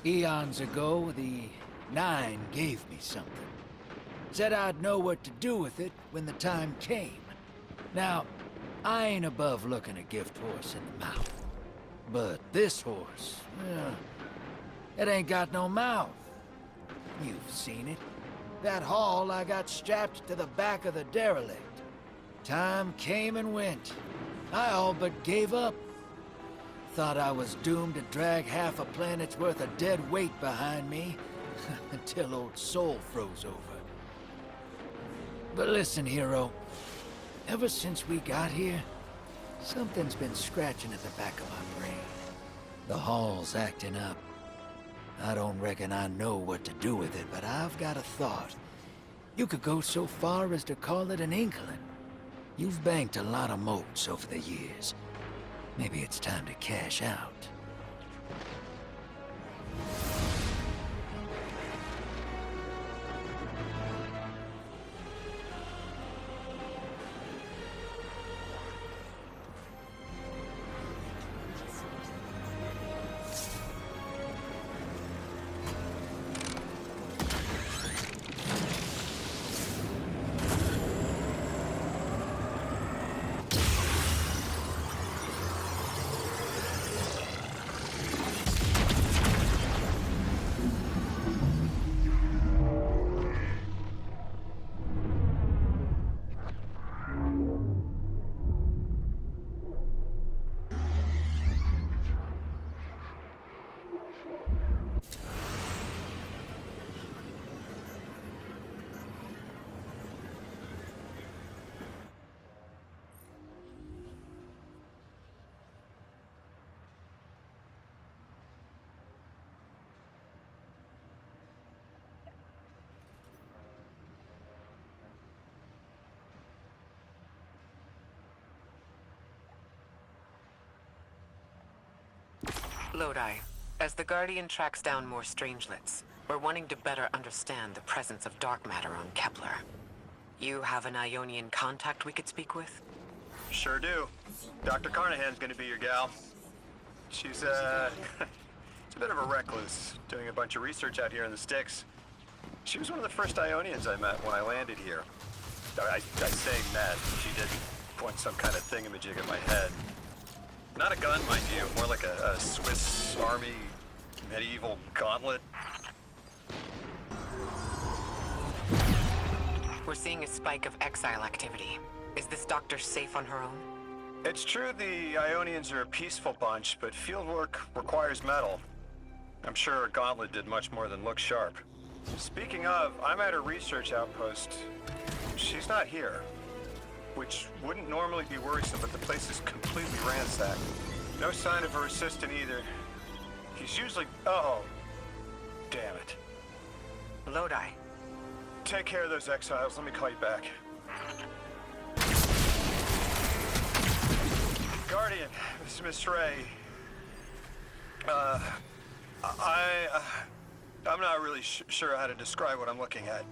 Eons ago, the Nine gave me something. Said I'd know what to do with it when the time came. Now, I ain't above looking a gift horse in the mouth. But this horse, it ain't got no mouth. You've seen it. That haul I got strapped to the back of the derelict. Time came and went. I all but gave up. Thought I was doomed to drag half a planet's worth of dead weight behind me, until old Soul froze over. But listen, hero. Ever since we got here, something's been scratching at the back of my brain. The hall's acting up. I don't reckon I know what to do with it, but I've got a thought. You could go so far as to call it an inkling. You've banked a lot of motes over the years. Maybe it's time to cash out. Lodi, as the Guardian tracks down more strangelets, we're wanting to better understand the presence of dark matter on Kepler. You have an Ionian contact we could speak with? Sure do. Dr. Carnahan's gonna be your gal. She's, she's a bit of a recluse, doing a bunch of research out here in the sticks. She was one of the first Ionians I met when I landed here. I say met. She did point some kind of thingamajig at my head. Not a gun, mind you, more like a Swiss Army medieval gauntlet. We're seeing a spike of exile activity. Is this doctor safe on her own? It's true the Ionians are a peaceful bunch, but fieldwork requires metal. I'm sure a gauntlet did much more than look sharp. Speaking of, I'm at her research outpost. She's not here. Which wouldn't normally be worrisome, but the place is completely ransacked. No sign of her assistant either. He's usually... Oh, damn it. Lodi. Take care of those exiles. Let me call you back. Guardian, this is Miss Ray. I'm not really sure how to describe what I'm looking at.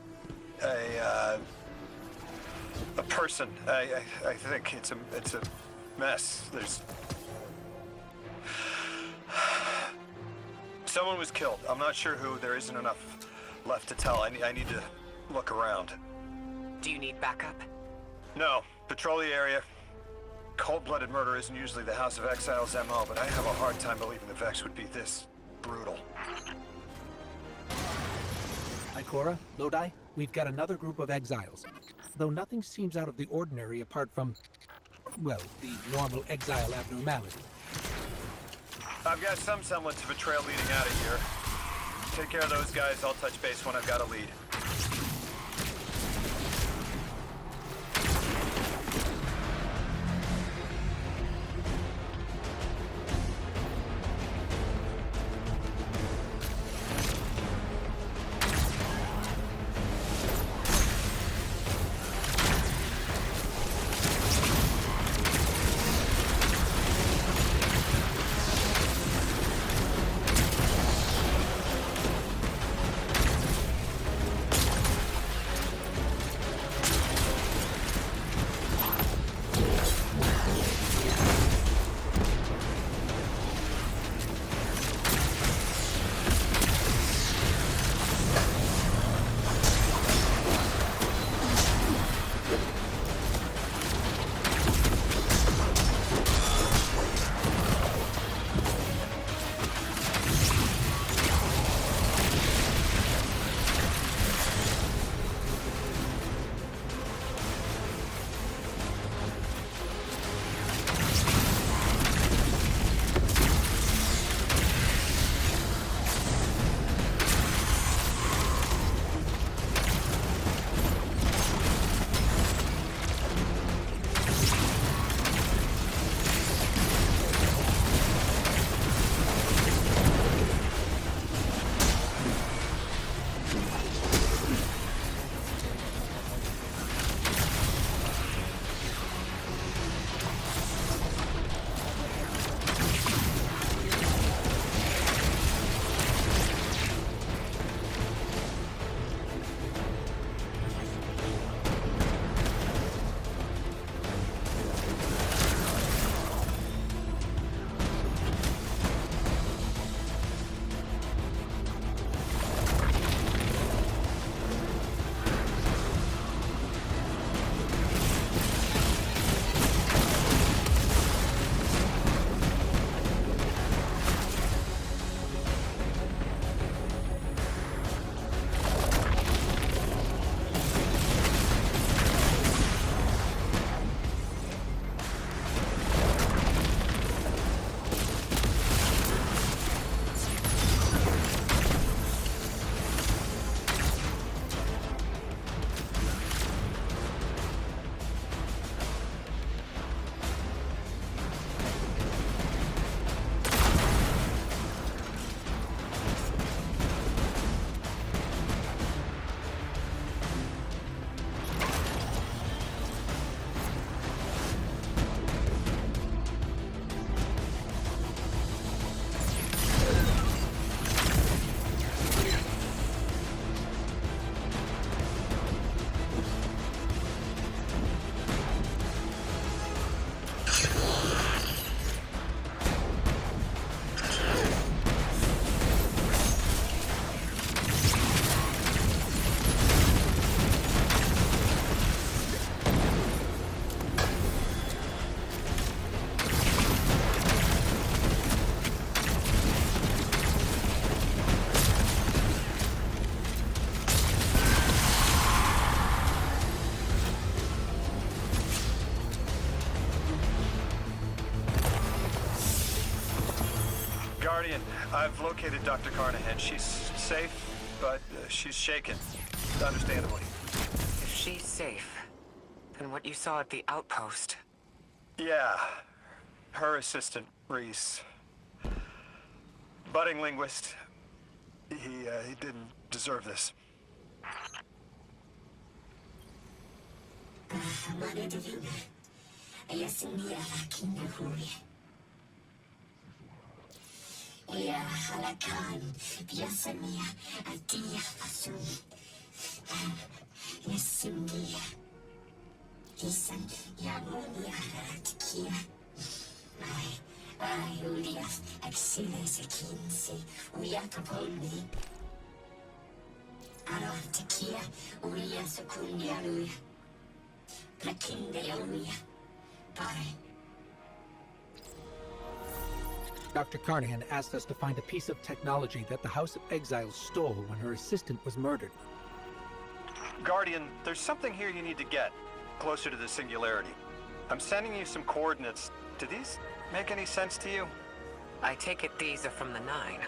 A person. I think it's a mess. There's... Someone was killed. I'm not sure who. There isn't enough left to tell. I need to look around. Do you need backup? No. Patrol the area. Cold-blooded murder isn't usually the House of Exiles' MO, but I have a hard time believing the Vex would be this brutal. Ikora, Lodi, we've got another group of exiles. Though nothing seems out of the ordinary apart from, well, the normal exile abnormality. I've got some semblance of a trail leading out of here. Take care of those guys. I'll touch base when I've got a lead. I've located Dr. Carnahan. She's safe, but she's shaken. Understandably. If she's safe, then what you saw at the outpost... Yeah. Her assistant, Reese. Budding linguist. He didn't deserve this. Dr. Carnahan asked us to find a piece of technology that the House of Exiles stole when her assistant was murdered. Guardian, there's something here you need to get. Closer to the singularity. I'm sending you some coordinates. Do these make any sense to you? I take it these are from the Nine.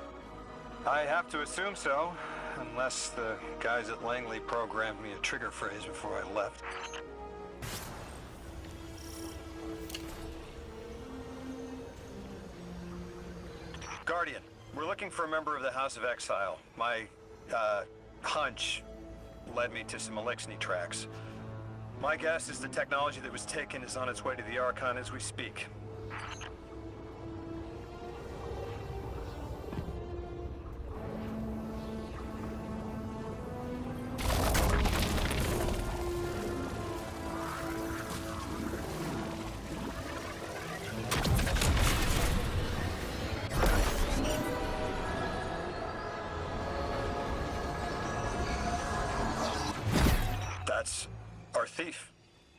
I have to assume so. Unless the guys at Langley programmed me a trigger phrase before I left. Guardian, we're looking for a member of the House of Exile. My, hunch led me to some Elixni tracks. My guess is the technology that was taken is on its way to the Archon as we speak. That's our thief.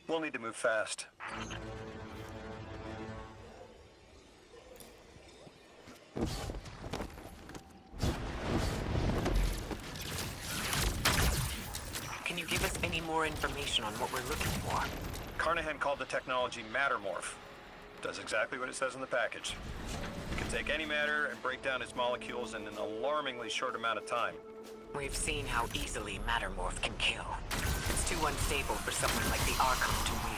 We'll need to move fast. Can you give us any more information on what we're looking for? Carnahan called the technology Mattermorph. Does exactly what it says in the package. It can take any matter and break down its molecules in an alarmingly short amount of time. We've seen how easily Mattermorph can kill. It's too unstable for someone like the Archon to wield.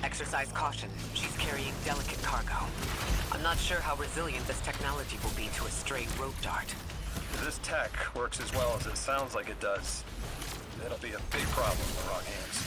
Exercise caution. She's carrying delicate cargo. I'm not sure how resilient this technology will be to a stray rope dart. If this tech works as well as it sounds like it does, it'll be a big problem in the wrong hands.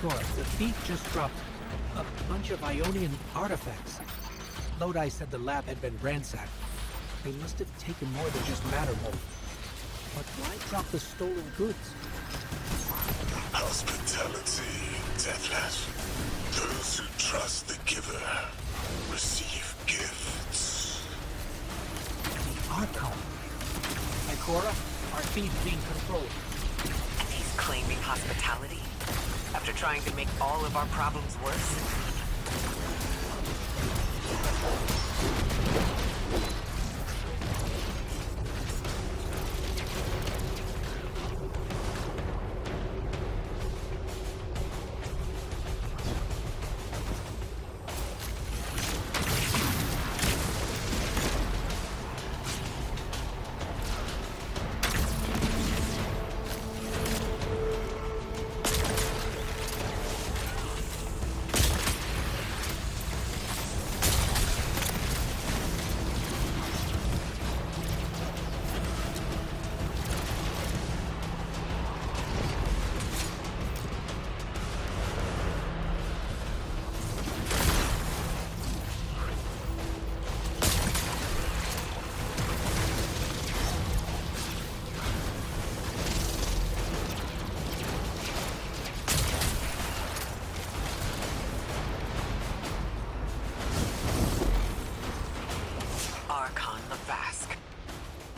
Cora, the thief just dropped a bunch of Ionian artifacts. Lodi said the lab had been ransacked. They must have taken more than just matter mold. But why drop the stolen goods? Hospitality, Deathless. Those who trust the giver receive gifts. The Archon. Ikora, our thief's being controlled. And he's claiming hospitality? After trying to make all of our problems worse?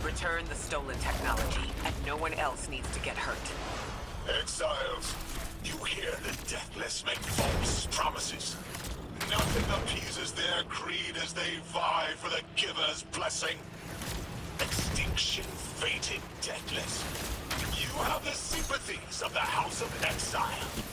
Return the stolen technology, and no one else needs to get hurt. Exiles, you hear the Deathless make false promises. Nothing appeases their greed as they vie for the Giver's blessing. Extinction fated, Deathless. You have the sympathies of the House of Exile.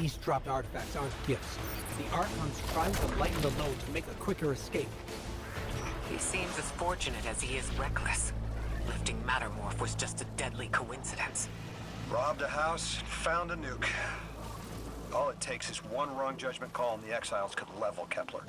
These dropped artifacts aren't gifts. The Archon's trying to lighten the load to make a quicker escape. He seems as fortunate as he is reckless. Lifting Mattermorph was just a deadly coincidence. Robbed a house, found a nuke. All it takes is one wrong judgment call and the Exiles could level Kepler.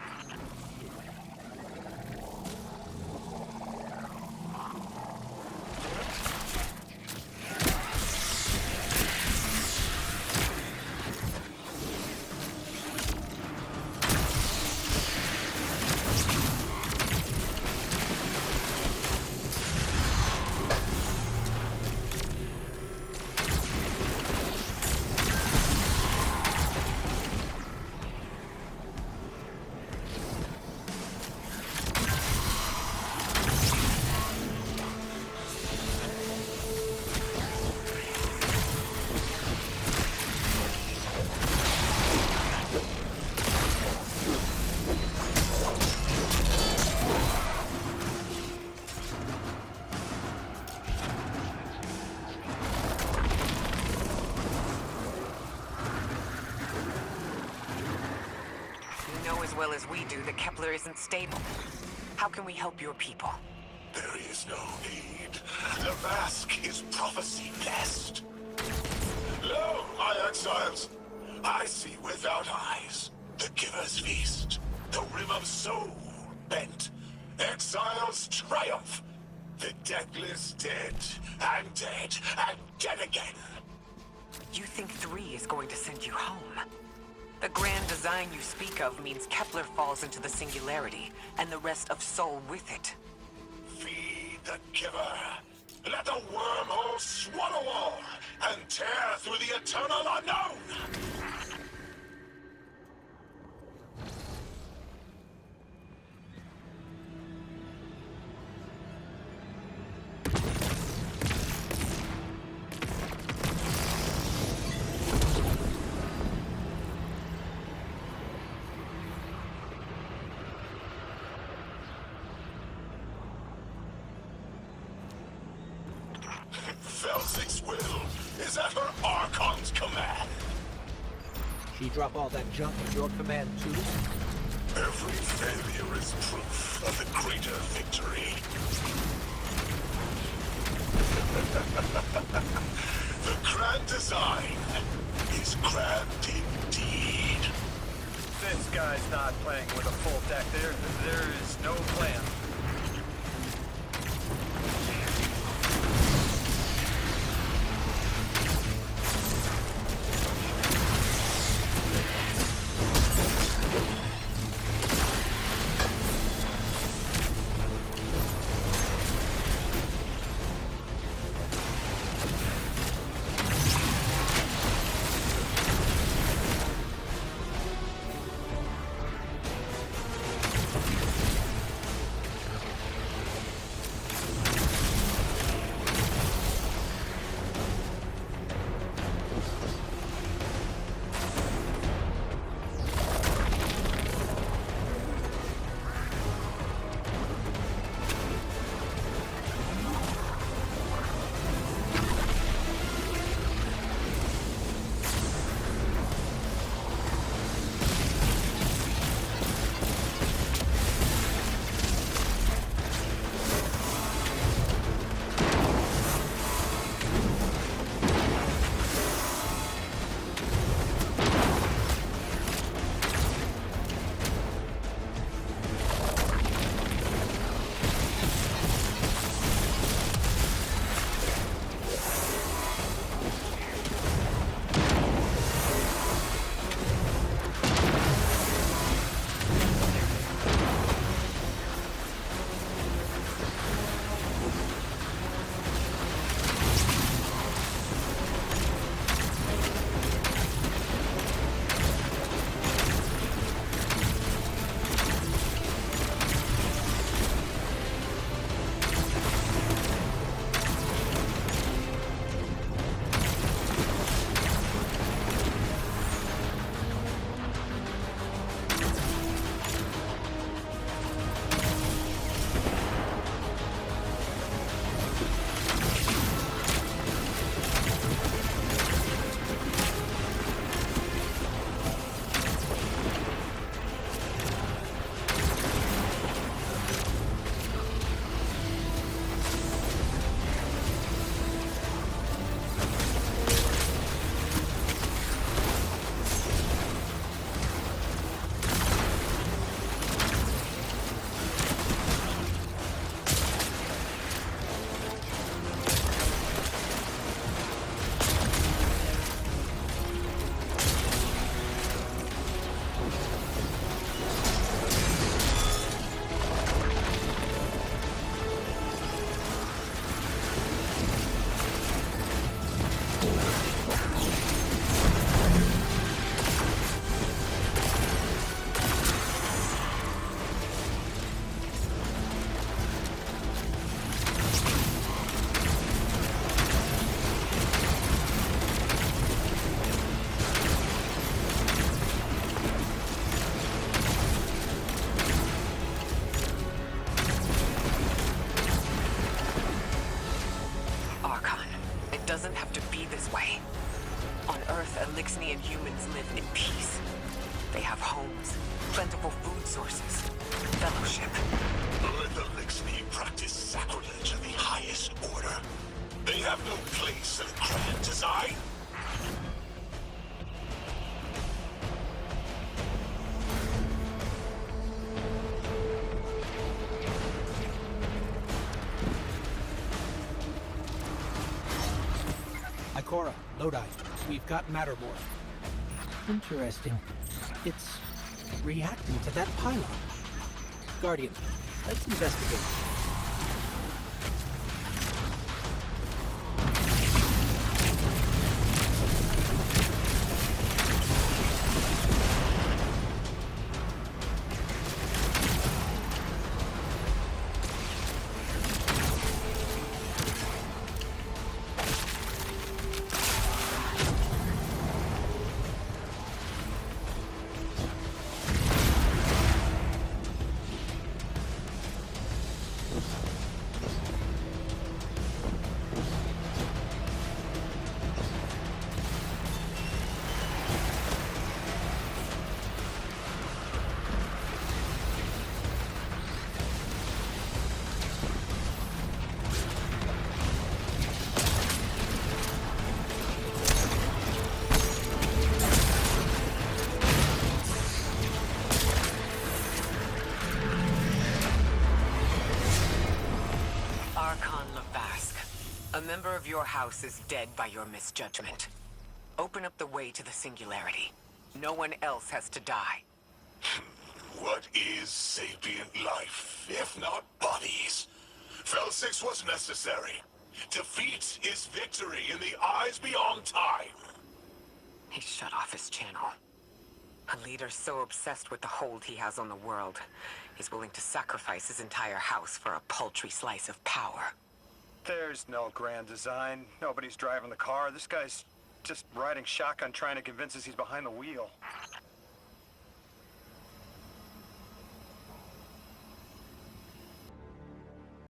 As well as we do that Kepler isn't stable. How can we help your people? There is no need. The mask is prophecy blessed. Lo, my exiles, I see without eyes. The Giver's feast. The rim of soul bent. Exiles triumph. The deathless dead, and dead, and dead again. You think 3 is going to send you home? The grand design you speak of means Kepler falls into the singularity, and the rest of Soul with it. Feed the Giver. Let the wormhole swallow all, and tear through the eternal unknown! Felsig's will is at her Archon's command. She drop all that junk at your command too? Every failure is proof of the greater victory. The grand design is grand indeed. This guy's not playing with a full deck. There is no plan. this way. On Earth, Elixni and humans live in peace. They have homes, plentiful food sources, fellowship. Let the Elixni practice sacrilege of the highest order. They have no place in grand design. Ikora, Lodi, we've got Mattermore. Interesting. It's reacting to that pylon. Guardian, let's investigate. A member of your house is dead by your misjudgment. Open up the way to the singularity. No one else has to die. What is sapient life, if not bodies? Fel 6 was necessary. Defeat is victory in the eyes beyond time. He shut off his channel. A leader so obsessed with the hold he has on the world, he's willing to sacrifice his entire house for a paltry slice of power. There's no grand design. Nobody's driving the car. This guy's just riding shotgun trying to convince us he's behind the wheel.